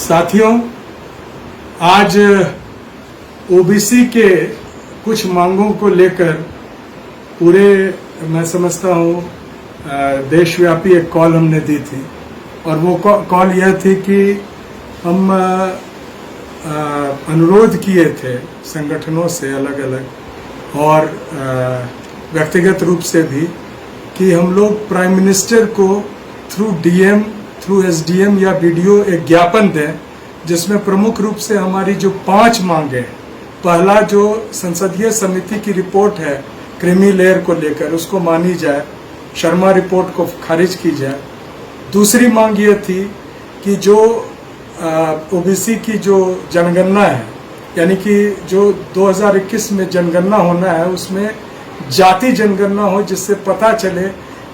साथियों, आज ओबीसी के कुछ मांगों को लेकर पूरे मैं समझता हूँ देशव्यापी एक कॉल हमने दी थी और वो कॉल यह थी कि हम अनुरोध किए थे संगठनों से अलग अलग और व्यक्तिगत रूप से भी कि हम लोग प्राइम मिनिस्टर को थ्रू डीएम, थ्रू एसडीएम या वीडियो एक ज्ञापन दें जिसमें प्रमुख रूप से हमारी जो 5 मांगे, पहला जो संसदीय समिति की रिपोर्ट है क्रीमी लेयर को लेकर उसको मानी जाए, शर्मा रिपोर्ट को खारिज की जाए। दूसरी मांग ये थी कि जो ओबीसी की जो जनगणना है, यानी कि जो 2021 में जनगणना होना है उसमें जाति जनगणना हो जिससे पता चले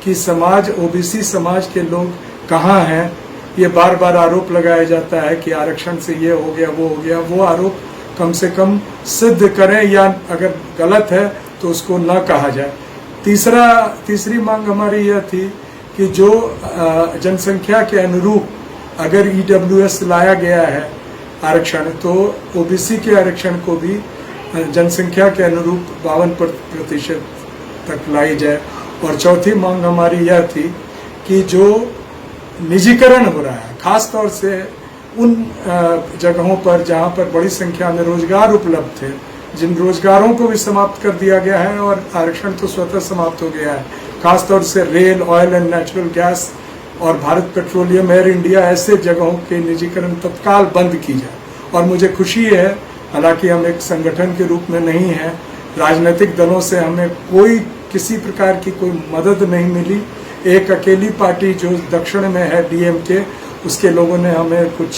कि समाज, ओबीसी समाज के लोग कहाँ हैं। ये बार बार आरोप लगाया जाता है कि आरक्षण से ये हो गया, वो हो गया। वो आरोप कम से कम सिद्ध करें या अगर गलत है तो उसको न कहा जाए। तीसरी मांग हमारी यह थी कि जो जनसंख्या के अनुरूप अगर ईडब्ल्यूएस लाया गया है आरक्षण, तो ओबीसी के आरक्षण को भी जनसंख्या के अनुरूप 52% तक लाई जाए। और चौथी मांग हमारी यह थी कि जो निजीकरण हो रहा है, खास तौर से उन जगहों पर जहां पर बड़ी संख्या में रोजगार उपलब्ध थे, जिन रोजगारों को भी समाप्त कर दिया गया है और आरक्षण तो स्वतः समाप्त हो गया है, खास तौर से rail, oil and natural gas और भारत पेट्रोलियम, एयर इंडिया, ऐसे जगहों के निजीकरण तत्काल बंद की जाए। और मुझे खुशी है, हालांकि हम एक संगठन के रूप में नहीं हैं, राजनीतिक दलों से हमें कोई किसी प्रकार की कोई मदद नहीं मिली। एक अकेली पार्टी जो दक्षिण में है डीएमके, उसके लोगों ने हमें कुछ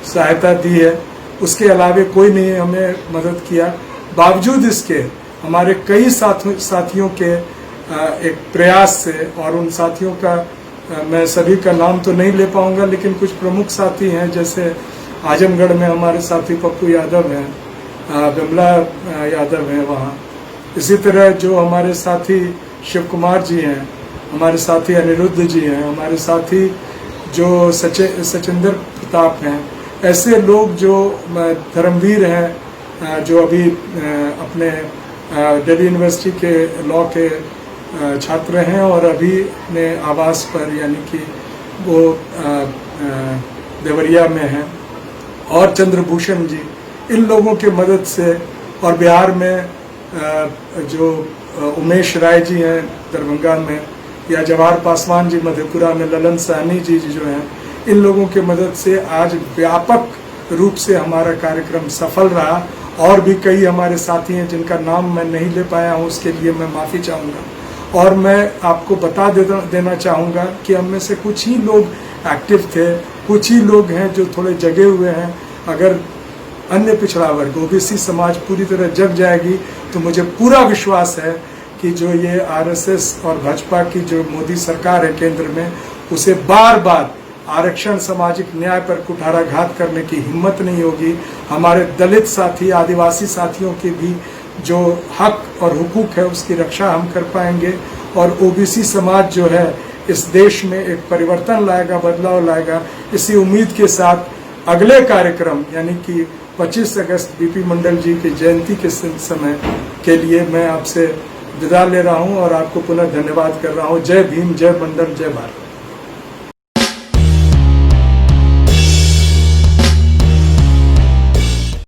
सहायता दी है, उसके अलावा कोई नहीं हमें मदद किया। बावजूद इसके हमारे कई साथियों के एक प्रयास से, और उन साथियों का मैं सभी का नाम तो नहीं ले पाऊंगा, लेकिन कुछ प्रमुख साथी हैं, जैसे आजमगढ़ में हमारे साथी पप्पू यादव हैं, बिमला यादव हैं वहाँ। इसी तरह जो हमारे साथी शिव कुमार जी हैं, हमारे साथी अनिरुद्ध जी हैं, हमारे साथी जो सचिंदर प्रताप हैं, ऐसे लोग जो धर्मवीर हैं, जो अभी अपने दिल्ली यूनिवर्सिटी के लॉ के छात्र हैं और अभी अपने आवास पर, यानी कि वो देवरिया में हैं, और चंद्रभूषण जी, इन लोगों के मदद से, और बिहार में जो उमेश राय जी हैं दरभंगा में, या जवाहर पासवान जी मधेपुरा में, ललन साहनी जी जो हैं, इन लोगों के मदद से आज व्यापक रूप से हमारा कार्यक्रम सफल रहा। और भी कई हमारे साथी हैं जिनका नाम मैं नहीं ले पाया हूँ, उसके लिए मैं माफ़ी चाहूँगा। और मैं आपको बता देना चाहूँगा कि हम में से कुछ ही लोग एक्टिव थे, कुछ ही लोग हैं जो थोड़े जगे हुए हैं। अगर अन्य पिछड़ा वर्ग, ओबीसी समाज पूरी तरह जग जाएगी तो मुझे पूरा विश्वास है कि जो ये आरएसएस और भाजपा की जो मोदी सरकार है केंद्र में, उसे बार बार आरक्षण, सामाजिक न्याय पर कुठाराघात करने की हिम्मत नहीं होगी। हमारे दलित साथी, आदिवासी साथियों के भी जो हक और हुकूक है उसकी रक्षा हम कर पाएंगे। और ओबीसी समाज जो है इस देश में एक परिवर्तन लाएगा, बदलाव लाएगा। इसी उम्मीद के साथ अगले कार्यक्रम, यानी कि 25 अगस्त बीपी मंडल जी की जयंती के समय के लिए मैं आपसे विदा ले रहा हूं और आपको पुनः धन्यवाद कर रहा हूं। जय भीम, जय मंडल, जय भारत।